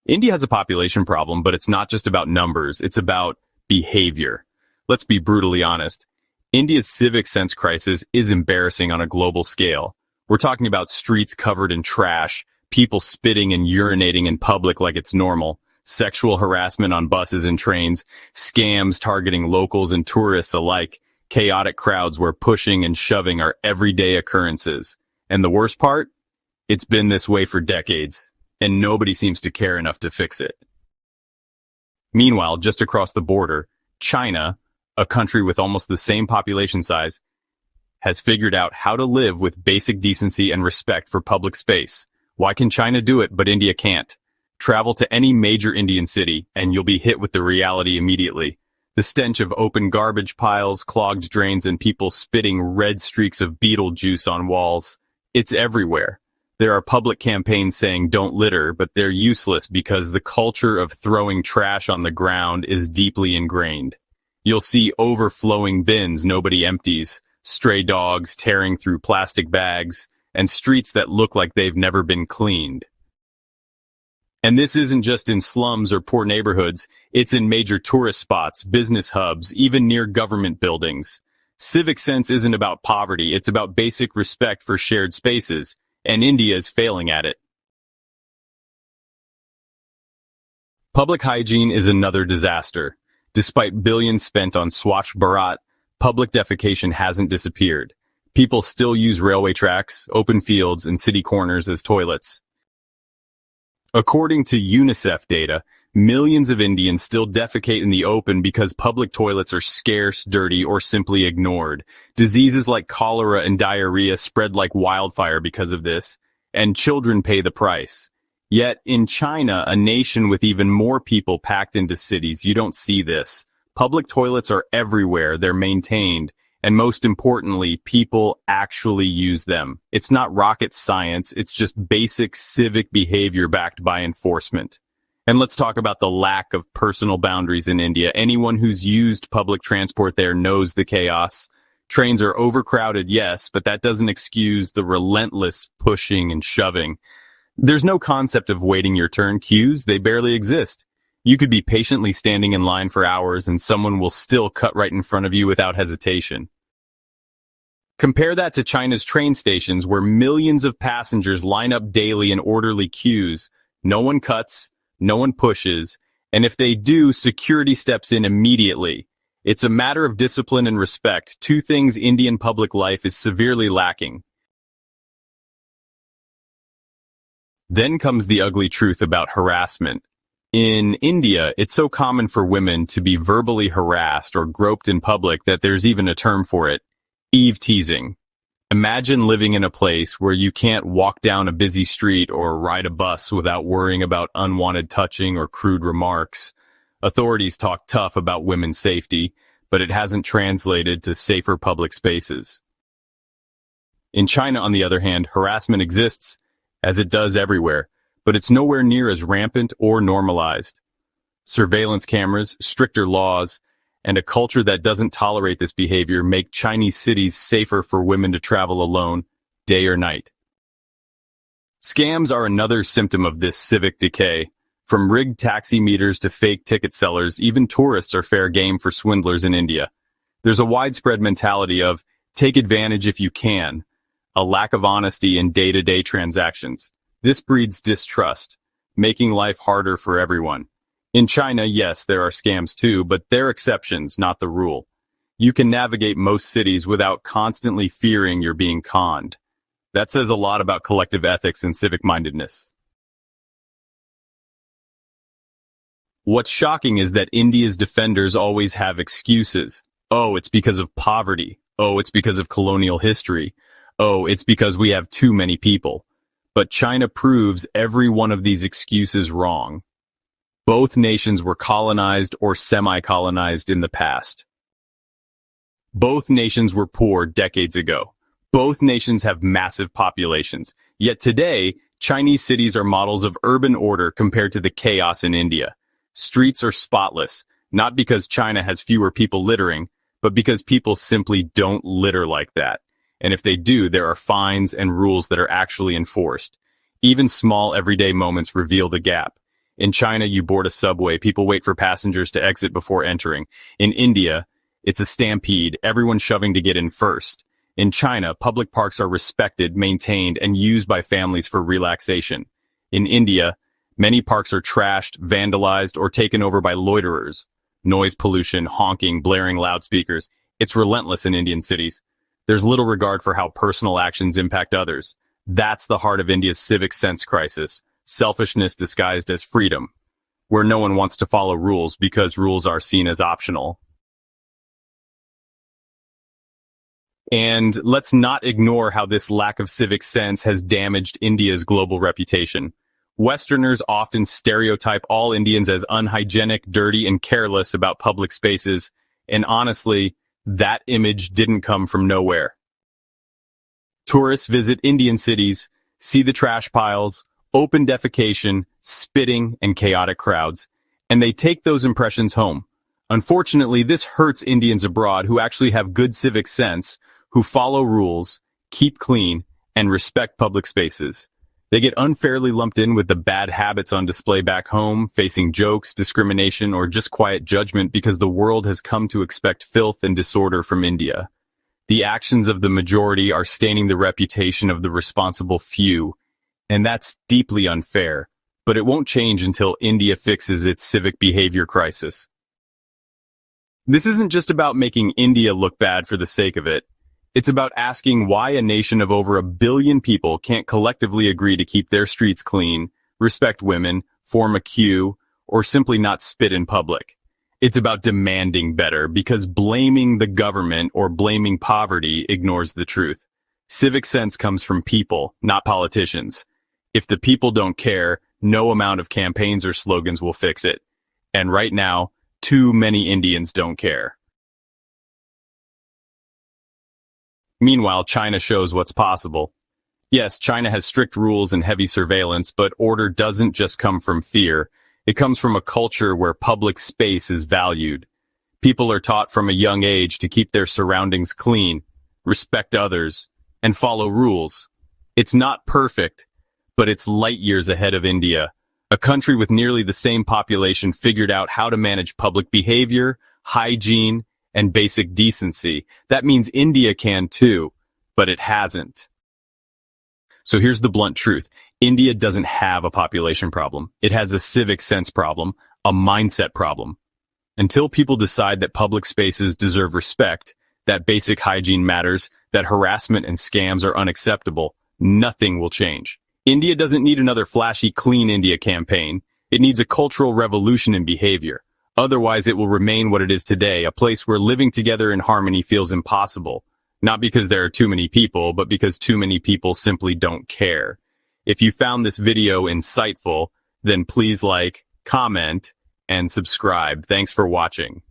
India has a population problem, but it's not just about numbers, it's about behavior. Let's be brutally honest. India's civic sense crisis is embarrassing on a global scale. We're talking about streets covered in trash, people spitting and urinating in public like it's normal, sexual harassment on buses and trains, scams targeting locals and tourists alike, chaotic crowds where pushing and shoving are everyday occurrences. And the worst part? It's been this way for decades, and nobody seems to care enough to fix it. Meanwhile, just across the border, China, a country with almost the same population size, has figured out how to live with basic decency and respect for public space. Why can China do it, but India can't? Travel to any major Indian city, and you'll be hit with the reality immediately. The stench of open garbage piles, clogged drains, and people spitting red streaks of beetle juice on walls. It's everywhere. There are public campaigns saying don't litter, but they're useless because the culture of throwing trash on the ground is deeply ingrained. You'll see overflowing bins nobody empties, stray dogs tearing through plastic bags, and streets that look like they've never been cleaned. And this isn't just in slums or poor neighborhoods, it's in major tourist spots, business hubs, even near government buildings. Civic sense isn't about poverty, it's about basic respect for shared spaces, and India is failing at it. Public hygiene is another disaster. Despite billions spent on Swachh Bharat, public defecation hasn't disappeared. People still use railway tracks, open fields, and city corners as toilets. According to UNICEF data, millions of Indians still defecate in the open because public toilets are scarce, dirty, or simply ignored. Diseases like cholera and diarrhea spread like wildfire because of this, and children pay the price. Yet, in China, a nation with even more people packed into cities, you don't see this. Public toilets are everywhere, they're maintained, and most importantly, people actually use them. It's not rocket science, it's just basic civic behavior backed by enforcement. And let's talk about the lack of personal boundaries in India. Anyone who's used public transport there knows the chaos. Trains are overcrowded, yes, but that doesn't excuse the relentless pushing and shoving. There's no concept of waiting your turn queues, they barely exist. You could be patiently standing in line for hours and someone will still cut right in front of you without hesitation. Compare that to China's train stations where millions of passengers line up daily in orderly queues. No one cuts, no one pushes, and if they do, security steps in immediately. It's a matter of discipline and respect, two things Indian public life is severely lacking. Then comes the ugly truth about harassment. In India, it's so common for women to be verbally harassed or groped in public that there's even a term for it: eve teasing. Imagine living in a place where you can't walk down a busy street or ride a bus without worrying about unwanted touching or crude remarks. Authorities talk tough about women's safety, but it hasn't translated to safer public spaces. In China, on the other hand, harassment exists, as it does everywhere, but it's nowhere near as rampant or normalized. Surveillance cameras, stricter laws, and a culture that doesn't tolerate this behavior make Chinese cities safer for women to travel alone, day or night. Scams are another symptom of this civic decay. From rigged taxi meters to fake ticket sellers, even tourists are fair game for swindlers in India. There's a widespread mentality of take advantage if you can, a lack of honesty in day-to-day transactions. This breeds distrust, making life harder for everyone. In China, yes, there are scams too, but they're exceptions, not the rule. You can navigate most cities without constantly fearing you're being conned. That says a lot about collective ethics and civic-mindedness. What's shocking is that India's defenders always have excuses. Oh, it's because of poverty. Oh, it's because of colonial history. Oh, it's because we have too many people. But China proves every one of these excuses wrong. Both nations were colonized or semi-colonized in the past. Both nations were poor decades ago. Both nations have massive populations. Yet today, Chinese cities are models of urban order compared to the chaos in India. Streets are spotless, not because China has fewer people littering, but because people simply don't litter like that. And if they do, there are fines and rules that are actually enforced. Even small everyday moments reveal the gap. In China, you board a subway, people wait for passengers to exit before entering. In India, it's a stampede, everyone shoving to get in first. In China, public parks are respected, maintained, and used by families for relaxation. In India, many parks are trashed, vandalized, or taken over by loiterers. Noise pollution, honking, blaring loudspeakers. It's relentless in Indian cities. There's little regard for how personal actions impact others. That's the heart of India's civic sense crisis. Selfishness disguised as freedom, where no one wants to follow rules because rules are seen as optional. And let's not ignore how this lack of civic sense has damaged India's global reputation. Westerners often stereotype all Indians as unhygienic, dirty, and careless about public spaces, and honestly, that image didn't come from nowhere. Tourists visit Indian cities, see the trash piles, open defecation, spitting, and chaotic crowds, and they take those impressions home. Unfortunately, this hurts Indians abroad who actually have good civic sense, who follow rules, keep clean, and respect public spaces. They get unfairly lumped in with the bad habits on display back home, facing jokes, discrimination, or just quiet judgment because the world has come to expect filth and disorder from India. The actions of the majority are staining the reputation of the responsible few, and that's deeply unfair, but it won't change until India fixes its civic behavior crisis. This isn't just about making India look bad for the sake of it. It's about asking why a nation of over 1 billion people can't collectively agree to keep their streets clean, respect women, form a queue, or simply not spit in public. It's about demanding better, because blaming the government or blaming poverty ignores the truth. Civic sense comes from people, not politicians. If the people don't care, no amount of campaigns or slogans will fix it. And right now, too many Indians don't care. Meanwhile, China shows what's possible. Yes, China has strict rules and heavy surveillance, but order doesn't just come from fear. It comes from a culture where public space is valued. People are taught from a young age to keep their surroundings clean, respect others, and follow rules. It's not perfect, but it's light years ahead of India. A country with nearly the same population figured out how to manage public behavior, hygiene, and basic decency. That means India can too, but it hasn't. So here's the blunt truth. India doesn't have a population problem. It has a civic sense problem, a mindset problem. Until people decide that public spaces deserve respect, that basic hygiene matters, that harassment and scams are unacceptable, nothing will change. India doesn't need another flashy Clean India campaign. It needs a cultural revolution in behavior. Otherwise, it will remain what it is today, a place where living together in harmony feels impossible. Not because there are too many people, but because too many people simply don't care. If you found this video insightful, then please like, comment, and subscribe. Thanks for watching.